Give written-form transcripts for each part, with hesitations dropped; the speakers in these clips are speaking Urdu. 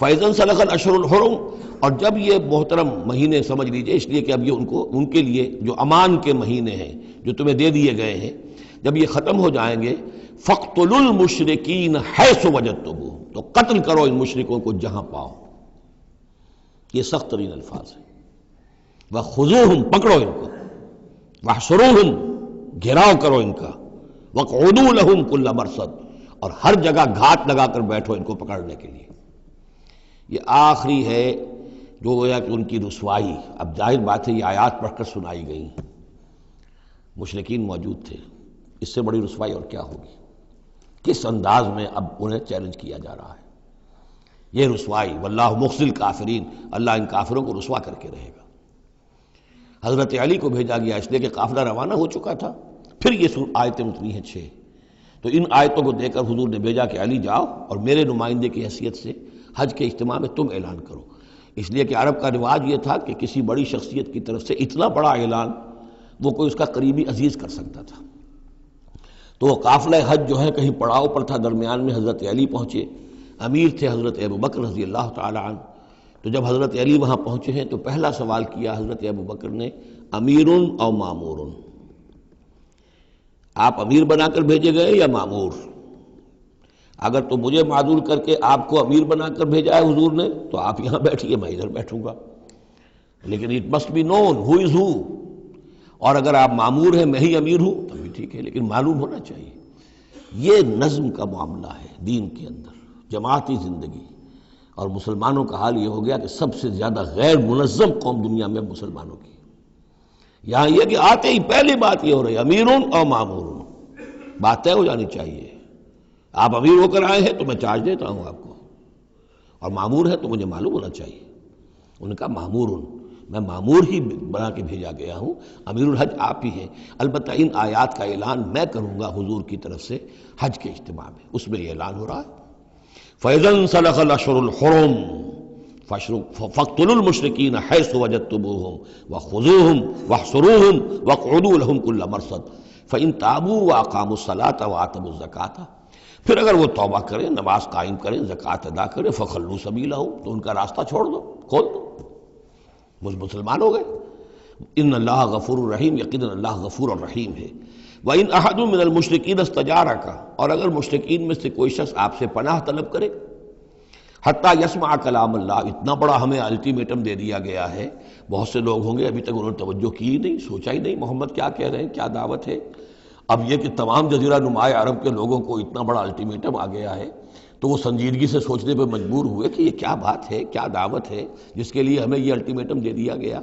فَإِذَا انْسَلَخَ الْأَشْهُرُ الْحُرُمُ، اور جب یہ محترم مہینے سمجھ لیجئے، اس لیے کہ اب یہ ان کے لیے جو امان کے مہینے ہیں جو تمہیں دے دیے گئے ہیں، جب یہ ختم ہو جائیں گے، فَاقْتُلُوا الْمُشْرِكِينَ حَيْثُ وَجَدتُّمُوهُمْ، تو قتل کرو ان مشرکوں کو جہاں پاؤ۔ یہ سخت ترین الفاظ ہیں۔ وَخُذُوهُمْ، پکڑو ان کو، وَاحْصُرُوهُمْ، گھیراؤ کرو ان کا، وَاقْعُدُوا لَهُمْ كُلَّ مَرْصَدٍ، اور ہر جگہ گھات لگا کر بیٹھو ان کو پکڑنے کے لیے۔ یہ آخری ہے جو گویا کہ ان کی رسوائی۔ اب ظاہر بات ہے یہ آیات پڑھ کر سنائی گئی، مشرکین موجود تھے، اس سے بڑی رسوائی اور کیا ہوگی؟ کس انداز میں اب انہیں چیلنج کیا جا رہا ہے؟ یہ رسوائی، واللہ مخزی الکافرین، اللہ ان کافروں کو رسوا کر کے رہے گا۔ حضرت علی کو بھیجا گیا اس لیے کہ قافلہ روانہ ہو چکا تھا، پھر یہ آیتیں اتری ہیں 6، تو ان آیتوں کو دے کر حضور نے بھیجا کہ علی جاؤ اور میرے نمائندے کی حیثیت سے حج کے اجتماع میں تم اعلان کرو۔ اس لیے کہ عرب کا رواج یہ تھا کہ کسی بڑی شخصیت کی طرف سے اتنا بڑا اعلان وہ کوئی اس کا قریبی عزیز کر سکتا تھا۔ تو وہ قافلہ حج جو ہے کہیں پڑاؤ پر تھا، درمیان میں حضرت علی پہنچے، امیر تھے حضرت ابوبکر رضی اللہ تعالی عنہ۔ تو جب حضرت علی وہاں پہنچے ہیں تو پہلا سوال کیا حضرت ابوبکر نے، امیر او مامور، آپ امیر بنا کر بھیجے گئے یا مامور؟ اگر تو مجھے معذور کر کے آپ کو امیر بنا کر بھیجا ہے حضور نے تو آپ یہاں بیٹھیے، میں ادھر بیٹھوں گا، لیکن اٹ مسٹ بی نون ہو از ہو، اور اگر آپ مامور ہیں میں ہی امیر ہوں تو بھی ٹھیک ہے، لیکن معلوم ہونا چاہیے۔ یہ نظم کا معاملہ ہے دین کے اندر، جماعتی زندگی، اور مسلمانوں کا حال یہ ہو گیا کہ سب سے زیادہ غیر منظم قوم دنیا میں مسلمانوں کی۔ یہاں یہ کہ آتے ہی پہلی بات یہ ہو رہی ہے امیرون اور مامورون، بات طے ہو جانی چاہیے۔ آپ امیر ہو کر آئے ہیں تو میں چارج دیتا ہوں آپ کو، اور مامور ہے تو مجھے معلوم ہونا چاہیے۔ ان کا مامورون، میں مامور ہی بنا کے بھیجا گیا ہوں، امیر الحج آپ ہی ہیں۔ البتہ ان آیات کا اعلان میں کروں گا حضور کی طرف سے حج کے اجتماع میں، اس میں یہ اعلان ہو رہا ہے۔ فَإِذَا انْسَلَخَ الْأَشْهُرُ الْحُرُمُ فَاقْتُلُوا الْمُشْرِكِينَ حَيْثُ وَجَدتُّمُوهُمْ وَخُذُوهُمْ وَاحْصُرُوهُمْ وَاقْعُدُوا لَهُمْ كُلَّ مَرْصَدٍ فَإِنْ تَابُوا وَأَقَامُوا الصَّلَاةَ وَآتَوُا الزَّكَاةَ، پھر اگر وہ توبہ کریں، نماز قائم کریں، زکوٰۃ ادا کریں، فَخَلُّوا سَبِيلَهُمْ، تو ان کا راستہ چھوڑ دو، کھول دو، مسلمان ہو گئے۔ ان اللہ غفور الرحیم، یقیناً اللہ غفور الرحیم ہے۔ وَإِنْ أَحَدٌ مِّنَ الْمُشْرِكِينَ اسْتَجَارَكَ، اور اگر مشرکین میں سے کوئی شخص آپ سے پناہ طلب کرے، حتیٰ یسمع کلام اللہ، اتنا بڑا ہمیں الٹیمیٹم دے دیا گیا ہے، بہت سے لوگ ہوں گے ابھی تک انہوں نے توجہ کی ہی نہیں، سوچا ہی نہیں محمد کیا کہہ رہے ہیں، کیا دعوت ہے۔ اب یہ کہ تمام جزیرہ نما عرب کے لوگوں کو اتنا بڑا الٹیمیٹم آ گیا ہے تو وہ سنجیدگی سے سوچنے پہ مجبور ہوئے کہ یہ کیا بات ہے، کیا دعوت ہے جس کے لیے ہمیں یہ الٹیمیٹم دے دیا گیا۔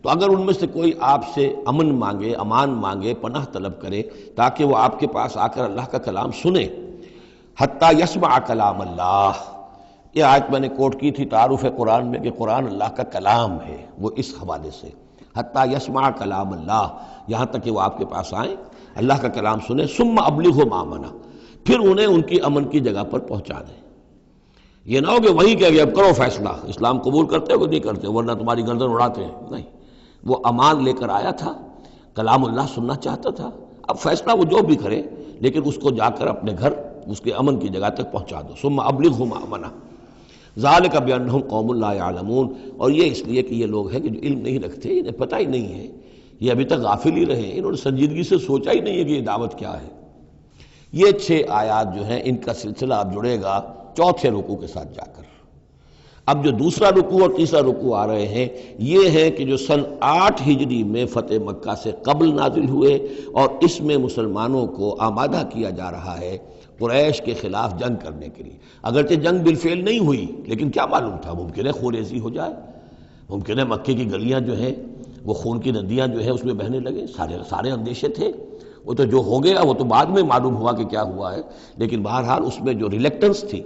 تو اگر ان میں سے کوئی آپ سے امن مانگے، امان مانگے، پناہ طلب کرے تاکہ وہ آپ کے پاس آ کر اللہ کا کلام سنے، حتیٰ یسمع کلام اللہ، یہ آیت میں نے کوٹ کی تھی تعارف قرآن میں کہ قرآن اللہ کا کلام ہے، وہ اس حوالے سے حتیٰ یسمع کلام اللہ، یہاں تک کہ وہ آپ کے پاس آئیں، اللہ کا کلام سنیں، ثم ابلغہ مامنا، پھر انہیں ان کی امن کی جگہ پر پہنچا دیں۔ یہ نہ ہو کہ وہیں کہہ گیا اب کرو فیصلہ، اسلام قبول کرتے ہو کہ نہیں کرتے، ورنہ تمہاری گردن اڑاتے ہیں، نہیں، وہ امان لے کر آیا تھا، کلام اللہ سننا چاہتا تھا، اب فیصلہ وہ جو بھی کرے لیکن اس کو جا کر اپنے گھر اس کے امن کی جگہ تک پہنچا دو۔ ثم ابلغہ مامنا ذالک بانہم قوم لا یعلمون، اور یہ اس لیے کہ یہ لوگ ہیں کہ جو علم نہیں رکھتے، انہیں پتہ ہی نہیں ہے، یہ ابھی تک غافل ہی رہے، انہوں نے سنجیدگی سے سوچا ہی نہیں ہے کہ یہ دعوت کیا ہے۔ یہ 6 آیات جو ہیں ان کا سلسلہ اب جڑے گا چوتھے رکوع کے ساتھ جا کر۔ اب جو دوسرا رکوع اور تیسرا رکوع آ رہے ہیں یہ ہے کہ جو سن 8 ہجری میں فتح مکہ سے قبل نازل ہوئے، اور اس میں مسلمانوں کو آمادہ کیا جا رہا ہے قریش کے خلاف جنگ کرنے کے لیے۔ اگرچہ جنگ بالفعل نہیں ہوئی لیکن کیا معلوم تھا، ممکن ہے خونریزی ہو جائے، ممکن ہے مکے کی گلیاں جو ہیں وہ خون کی ندیاں جو ہیں اس میں بہنے لگے، سارے اندیشے تھے۔ وہ تو جو ہو گیا وہ تو بعد میں معلوم ہوا کہ کیا ہوا ہے، لیکن بہرحال اس میں جو ریلیکٹنس تھی،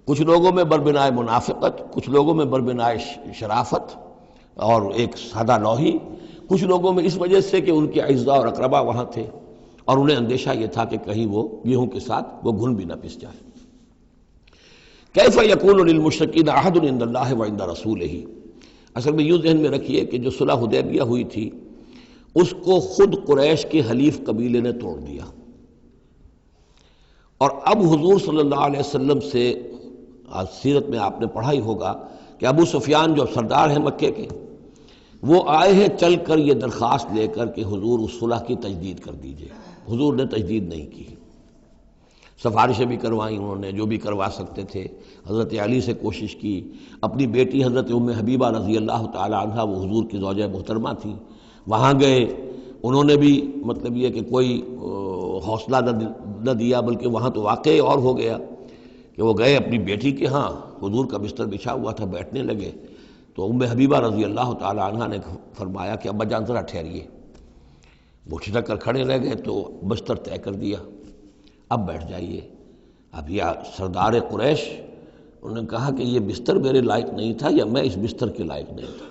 کچھ لوگوں میں بربنائے منافقت، کچھ لوگوں میں بربنائے شرافت اور ایک سادہ لوحی، کچھ لوگوں میں اس وجہ سے کہ ان کے اعزاء اور اقربا وہاں تھے اور انہیں اندیشہ یہ تھا کہ کہیں وہ گیہوں کے ساتھ وہ گھن بھی نہ پس جائے۔ کیف یکون للمشرکین عہد عند اللہ وعند رسولہ، اصل میں یوں ذہن میں رکھیے کہ جو صلح حدیبیہ ہوئی تھی اس کو خود قریش کے حلیف قبیلے نے توڑ دیا، اور اب حضور صلی اللہ علیہ وسلم سے آج سیرت میں آپ نے پڑھا ہی ہوگا کہ ابو سفیان جو سردار ہیں مکے کے، وہ آئے ہیں چل کر یہ درخواست لے کر کہ حضور اس صلح کی تجدید کر دیجئے۔ حضور نے تجدید نہیں کی، سفارشیں بھی کروائیں انہوں نے جو بھی کروا سکتے تھے، حضرت علی سے کوشش کی، اپنی بیٹی حضرت ام حبیبہ رضی اللہ تعالی عنہ وہ حضور کی زوجہ محترمہ تھی، وہاں گئے، انہوں نے بھی مطلب یہ کہ کوئی حوصلہ نہ دیا، بلکہ وہاں تو واقعی اور ہو گیا کہ وہ گئے اپنی بیٹی کے ہاں، حضور کا بستر بچھا ہوا تھا، بیٹھنے لگے تو ام حبیبہ رضی اللہ تعالی عنہ نے فرمایا کہ ابا جان ذرا ٹھہریے، وہ ٹھٹک کر کھڑے رہ گئے تو بستر طے کر دیا، اب بیٹھ جائیے۔ اب یہ سردار قریش، انہوں نے کہا کہ یہ بستر میرے لائق نہیں تھا یا میں اس بستر کے لائق نہیں تھا۔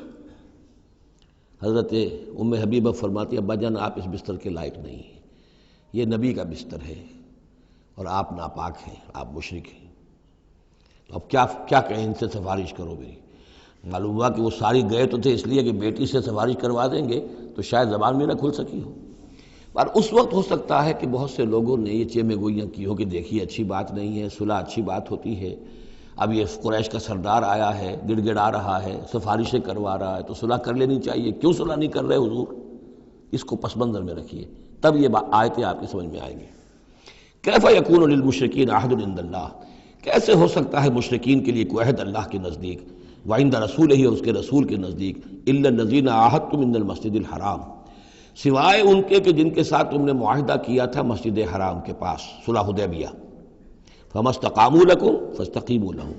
حضرت ام حبیبہ فرماتی ابا جان آپ اس بستر کے لائق نہیں ہیں، یہ نبی کا بستر ہے اور آپ ناپاک ہیں، آپ مشرک ہیں، تو اب کیا کہیں، ان سے سفارش کرو میری۔ معلوم ہوا کہ وہ ساری گئے تو تھے اس لیے کہ بیٹی سے سفارش کروا دیں گے تو شاید زبان میں نہ کھل سکی ہو، پر اس وقت ہو سکتا ہے کہ بہت سے لوگوں نے یہ چیمے گوئیاں کی ہو کہ دیکھیے اچھی بات نہیں ہے، صلح اچھی بات ہوتی ہے، اب یہ قریش کا سردار آیا ہے، گڑ گڑا رہا ہے، سفارشیں کروا رہا ہے، تو صلح کر لینی چاہیے، کیوں صلح نہیں کر رہے حضور؟ اس کو پس منظر میں رکھیے، تب یہ آیتیں آپ کی سمجھ میں آئیں گی۔ کیف یکون للمشرکین عہد عند اللہ، کیسے ہو سکتا ہے مشرکین کے لیے کوئی عہد اللہ کے نزدیک، وعند رسولہ اور اس کے رسول کے نزدیک، الا الذین عاہدتم من المسجد الحرام، سوائے ان کے کہ جن کے ساتھ تم نے معاہدہ کیا تھا مسجد حرام کے پاس، صلح حدیبیہ، فما استقاموا لکم فاستقیموا لہم،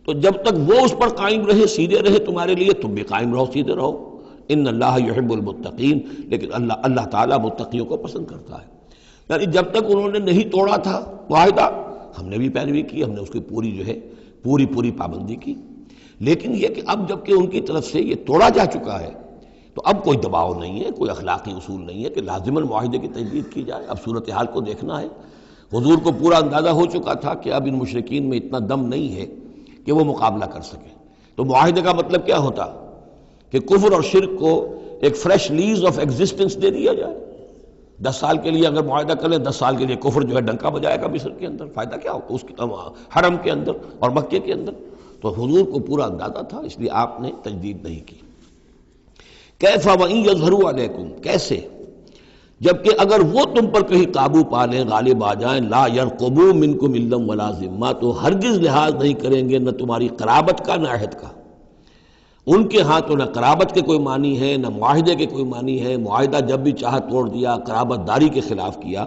تو جب تک وہ اس پر قائم رہے، سیدھے رہے تمہارے لیے، تم بھی قائم رہو، سیدھے رہو۔ ان اللہ یحب المتقین، لیکن اللہ تعالیٰ متقیوں کو پسند کرتا ہے۔ یعنی جب تک انہوں نے نہیں توڑا تھا معاہدہ، ہم نے بھی پیروی کی، ہم نے اس کی پوری جو ہے پوری پابندی کی، لیکن یہ کہ اب جب کہ ان کی طرف سے یہ توڑا جا چکا ہے تو اب کوئی دباؤ نہیں ہے، کوئی اخلاقی اصول نہیں ہے کہ لازماً معاہدے کی تجدید کی جائے، اب صورتحال کو دیکھنا ہے۔ حضور کو پورا اندازہ ہو چکا تھا کہ اب ان مشرکین میں اتنا دم نہیں ہے کہ وہ مقابلہ کر سکے، تو معاہدے کا مطلب کیا ہوتا کہ کفر اور شرک کو ایک فریش لیز آف ایگزسٹنس دے دیا جائے۔ 10 سال کے لیے اگر معاہدہ کر لیں، 10 سال کے لیے کفر جو ہے ڈنکا بجائے گا مصر کے اندر، فائدہ کیا ہوگا اس حرم کے اندر اور مکے کے اندر، تو حضور کو پورا اندازہ تھا، اس لیے آپ نے تجدید نہیں کی۔ کیف وَإِن يَظْهَرُوا عَلَيْكُمْ، کیسے جبکہ اگر وہ تم پر کہیں قابو پا لیں، غالب آ جائیں، لا يرقبوا منکم الا ولا ذمہ، تو ہرگز لحاظ نہیں کریں گے نہ تمہاری قرابت کا نہ عہد کا۔ ان کے ہاں تو نہ قرابت کے کوئی معنی ہے نہ معاہدے کے کوئی معنی ہے، معاہدہ جب بھی چاہا توڑ دیا، قرابت داری کے خلاف کیا۔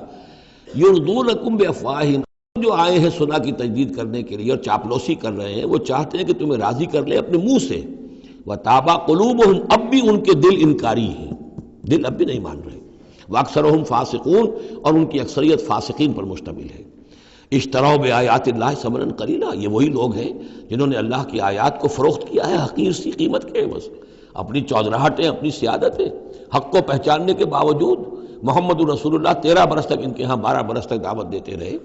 یرضونکم بافواہہم، جو آئے ہیں صلح کی تجدید کرنے کے لیے اور چاپلوسی کر رہے ہیں، وہ چاہتے ہیں کہ تمہیں راضی کر لیں اپنے منہ سے، وتابا قلوبہم، اب بھی ان کے دل انکاری ہیں، دل اب بھی نہیں مان رہے، واکثرہم فاسقون، اور ان کی اکثریت فاسقین پر مشتمل ہے۔ اشتروا بآیات اللہ ثمنا قلیلا، یہ وہی لوگ ہیں جنہوں نے اللہ کی آیات کو فروخت کیا ہے حقیر سی قیمت کے عوض، اپنی چودراہٹیں، اپنی سیادتیں، حق کو پہچاننے کے باوجود۔ محمد رسول اللہ 13 برس تک ان کے ہاں 12 برس تک دعوت دیتے رہے،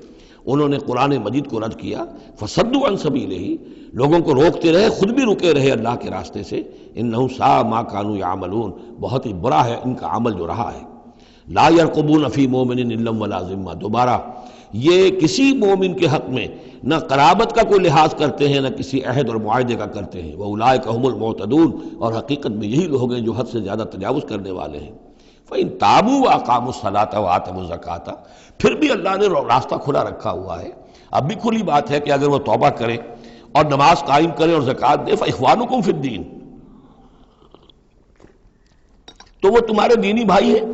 انہوں نے قرآن مجید کو رد کیا، فصدوا عن سبیلہ، لوگوں کو روکتے رہے، خود بھی رکے رہے اللہ کے راستے سے۔ انہم ساء ما کانوا یعملون، بہت ہی برا ہے ان کا عمل جو رہا ہے۔ لا یرقبون فی مومن الا ولا ذمہ، دوبارہ یہ کسی مومن کے حق میں نہ قرابت کا کوئی لحاظ کرتے ہیں نہ کسی عہد اور معاہدے کا کرتے ہیں۔ وَأُولَٰئِکَ هُمُ الْمُعْتَدُونَ، اور حقیقت میں یہی لوگ ہیں جو حد سے زیادہ تجاوز کرنے والے ہیں۔ فَإِن تَابُوا وَأَقَامُوا الصَّلَاةَ وَآتَوُا الزَّكَاةَ، پھر بھی اللہ نے راستہ کھلا رکھا ہوا ہے، اب بھی کھلی بات ہے کہ اگر وہ توبہ کریں اور نماز قائم کریں اور زکوٰۃ دیں، فَإِخْوَانُكُمْ فِي الدِّينِ، تو وہ تمہارے دینی بھائی ہیں۔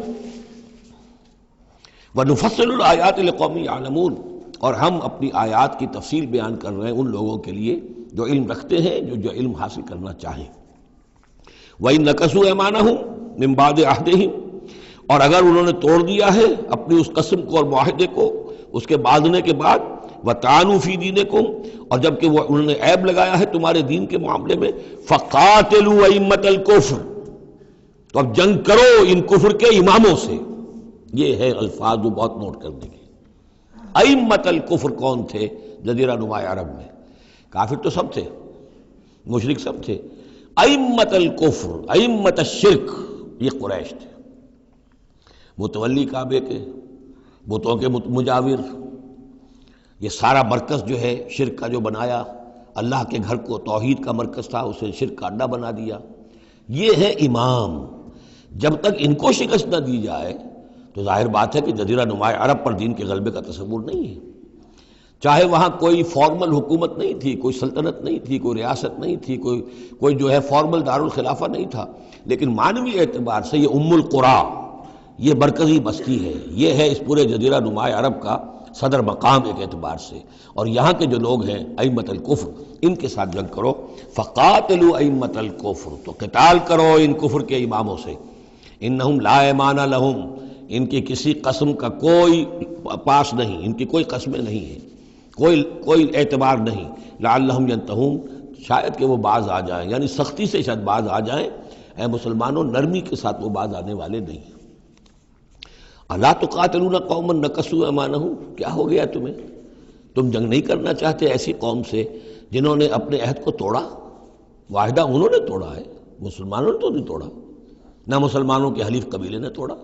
وَنُفَصِّلُ الْآيَاتِ لِقَوْمٍ يَعْلَمُونَ، اور ہم اپنی آیات کی تفصیل بیان کر رہے ہیں ان لوگوں کے لیے جو علم رکھتے ہیں، جو علم حاصل کرنا چاہیں۔ وَإِن نَكَثُوا أَيْمَانَهُمْ مِن بَعْدِ عَهْدِهِمْ، اور اگر انہوں نے توڑ دیا ہے اپنی اس قسم کو اور معاہدے کو اس کے باندھنے کے بعد، وَطَعَنُوا فِي دِينِكُمْ، اور جبکہ وہ انہوں نے عیب لگایا ہے تمہارے دین کے معاملے میں، فَقَاتِلُوا أَئِمَّةَ الْكُفْرِ، تو اب جنگ کرو ان کفر کے اماموں سے۔ یہ ہے الفاظ جو بہت نوٹ کرنے کے۔ ائمۃ الکفر کون تھے جزیرہ نما عرب میں؟ کافر تو سب تھے، مشرک سب تھے، ائمۃ الکفر، ائمۃ الشرک، یہ قریش تھے، متولی کعبے کے، بتوں کے مجاور، یہ سارا مرکز جو ہے شرک کا جو بنایا، اللہ کے گھر کو توحید کا مرکز تھا اسے شرک کا اڈا بنا دیا۔ یہ ہے امام۔ جب تک ان کو شکست نہ دی جائے تو ظاہر بات ہے کہ جزیرہ نما عرب پر دین کے غلبے کا تصور نہیں ہے۔ چاہے وہاں کوئی فارمل حکومت نہیں تھی، کوئی سلطنت نہیں تھی، کوئی ریاست نہیں تھی، کوئی جو ہے فارمل دارالخلافہ نہیں تھا، لیکن معنوی اعتبار سے یہ ام القریٰ، یہ مرکزی بستی ہے، یہ ہے اس پورے جزیرہ نما عرب کا صدر مقام ایک اعتبار سے۔ اور یہاں کے جو لوگ ہیں ائمۃ الکفر، ان کے ساتھ جنگ کرو۔ فقاتلوا ائمۃ الکفر، تو قتال کرو ان کفر کے اماموں سے۔ انہم لا ایمان لہم، ان کی کسی قسم کا کوئی پاس نہیں، ان کی کوئی قسمیں نہیں ہیں، کوئی اعتبار نہیں۔ لعلہم ینتہون، شاید کہ وہ باز آ جائیں، یعنی سختی سے شاید باز آ جائیں۔ اے مسلمانوں، نرمی کے ساتھ وہ باز آنے والے نہیں ہیں۔ الا تقاتلون قوما نکثوا ایمانہم، کیا ہو گیا تمہیں؟ تم جنگ نہیں کرنا چاہتے ایسی قوم سے جنہوں نے اپنے عہد کو توڑا؟ معاہدہ انہوں نے توڑا ہے، مسلمانوں نے تو نہیں توڑا، نہ مسلمانوں کے حلیف قبیلے نے توڑا،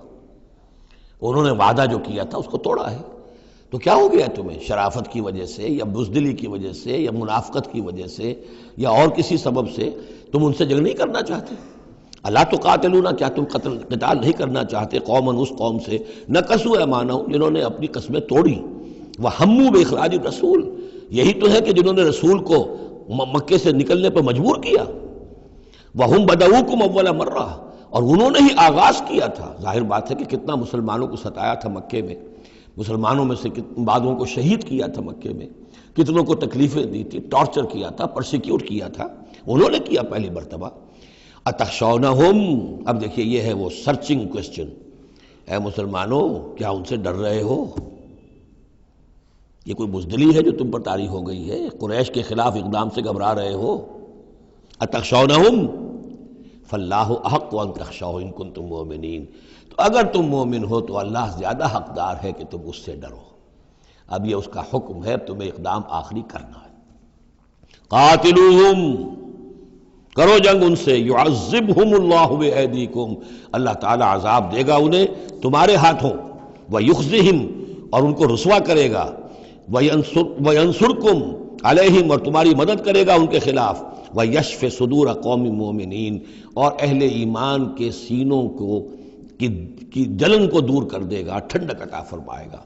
انہوں نے وعدہ جو کیا تھا اس کو توڑا ہے۔ تو کیا ہو گیا تمہیں؟ شرافت کی وجہ سے یا بزدلی کی وجہ سے یا منافقت کی وجہ سے یا اور کسی سبب سے تم ان سے جنگ نہیں کرنا چاہتے؟ الا تقاتلون، کیا تم قتال نہیں کرنا چاہتے قوماً، اس قوم سے نکثوا ایمانہم، جنہوں نے اپنی قسمیں توڑی، وہموا باخراج الرسول، یہی تو ہے کہ جنہوں نے رسول کو مکے سے نکلنے پر مجبور کیا، وہم بدؤکم اول مرہ، اور انہوں نے ہی آغاز کیا تھا۔ ظاہر بات ہے کہ کتنا مسلمانوں کو ستایا تھا مکے میں، مسلمانوں میں سے بعضوں کو شہید کیا تھا مکے میں، کتنوں کو تکلیفیں دی تھی، ٹارچر کیا تھا، پرسیکیوٹ کیا تھا، انہوں نے کیا پہلی مرتبہ۔ اتخشونہم، اب دیکھیے یہ ہے وہ سرچنگ کوسچن، اے مسلمانوں کیا ان سے ڈر رہے ہو؟ یہ کوئی بزدلی ہے جو تم پر طاری ہو گئی ہے؟ قریش کے خلاف اقدام سے گھبرا رہے ہو؟ اتخشونہم فاللہ احق ان تخشوہ ان کنتم مؤمنین، تو اگر تم مومن ہو تو اللہ زیادہ حقدار ہے کہ تم اس سے ڈرو۔ اب یہ اس کا حکم ہے، تمہیں اقدام آخری کرنا ہے۔ قاتلوہم، کرو جنگ ان سے، یعذبہم اللہ بایدیکم، اللہ تعالی عذاب دے گا انہیں تمہارے ہاتھوں، ویخزہم، اور ان کو رسوا کرے گا، وینصرکم علیہم، اور تمہاری مدد کرے گا ان کے خلاف، ویشف صدور قوم مومنین، اور اہل ایمان کے سینوں کی جلن کو دور کر دے گا، ٹھنڈک عطا فرمائے گا۔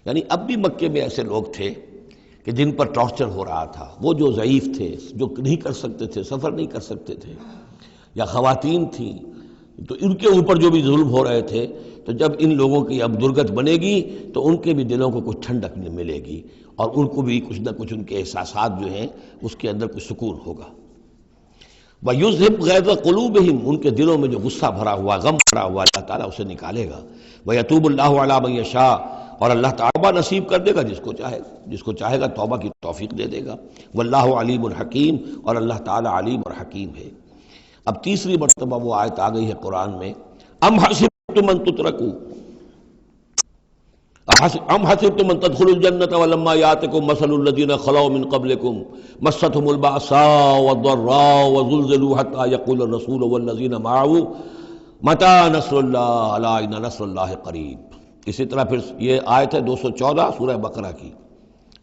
یعنی اب بھی مکے میں ایسے لوگ تھے کہ جن پر ٹارچر ہو رہا تھا، وہ جو ضعیف تھے، جو نہیں کر سکتے تھے، سفر نہیں کر سکتے تھے، یا خواتین تھیں، تو ان کے اوپر جو بھی ظلم ہو رہے تھے، تو جب ان لوگوں کی اب درگت بنے گی تو ان کے بھی دلوں کو کچھ ٹھنڈک ملے گی، اور ان کو بھی کچھ نہ کچھ ان کے احساسات جو ہیں اس کے اندر کچھ سکون ہوگا۔ وَيُذْهِبْ غَيْظَ قُلُوبِهِمْ، ان کے دلوں میں جو غصہ بھرا ہوا، غم بھرا ہوا، اللہ تعالیٰ اسے نکالے گا۔ وَيَتُوبُ اللَّهُ عَلَىٰ مَن يَشَاءُ، اور اللہ توبہ نصیب کر دے گا جس کو چاہے گا توبہ کی توفیق دے دے گا۔ وَاللَّهُ عَلِيمٌ حَكِيمٌ، اور اللہ تعالیٰ علیم اور حکیم ہے۔ اب تیسری مرتبہ وہ آیت آ گئی ہے قرآن میں، ام حسبتم ان تترکوا، ام حسبتم ان تدخلوا الجنة ولما يأتكم مثل الذين خلوا من قبلكم مستهم البأساء والضراء وزلزلوا حتى يقول الرسول والذين معه متى نصر الله الا ان نصر الله قریب۔ اسی طرح پھر یہ آیت ہے 214 سورہ بقرہ کی،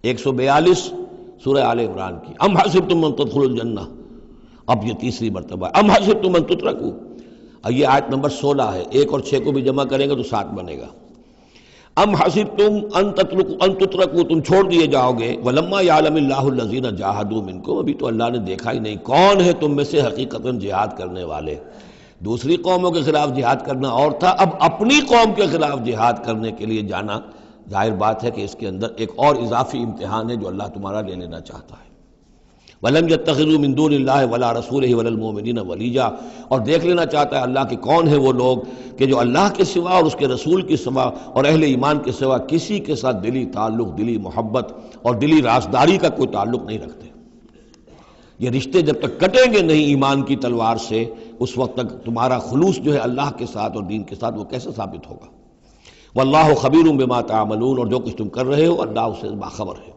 142 سورہ آل عمران کی، ام حسبتم ان تدخلوا الجنة، اب یہ تیسری مرتبہ ہے، ام حسبتم ان تترکوا، اور یہ آیت نمبر 16 ہے، 1 اور 6 کو بھی جمع کریں گے تو 7 بنے گا۔ ام حسبتم ان تترکوا، تم چھوڑ دیے جاؤ گے، ولما یعلم اللہ الذین جاہدوا منکم، ابھی تو اللہ نے دیکھا ہی نہیں کون ہے تم میں سے حقیقتاً جہاد کرنے والے۔ دوسری قوموں کے خلاف جہاد کرنا اور تھا، اب اپنی قوم کے خلاف جہاد کرنے کے لیے جانا، ظاہر بات ہے کہ اس کے اندر ایک اور اضافی امتحان ہے جو اللہ تمہارا لے لینا چاہتا ہے۔ وَلَمْ يَتَّخِذُوا مِن دُونِ اللَّهِ وَلَا رَسُولِهِ وَلَا الْمُؤْمِنِينَ وَلِيًّا، اور دیکھ لینا چاہتا ہے اللہ کہ کون ہے وہ لوگ کہ جو اللہ کے سوا اور اس کے رسول کے سوا اور اہل ایمان کے سوا کسی کے ساتھ دلی تعلق، دلی محبت اور دلی رازداری کا کوئی تعلق نہیں رکھتے۔ یہ رشتے جب تک کٹیں گے نہیں ایمان کی تلوار سے، اس وقت تک تمہارا خلوص جو ہے اللہ کے ساتھ اور دین کے ساتھ وہ کیسے ثابت ہوگا؟ واللہ خبیر بما تعملون، اور جو کچھ تم کر رہے ہو اللہ اس سے باخبر ہے۔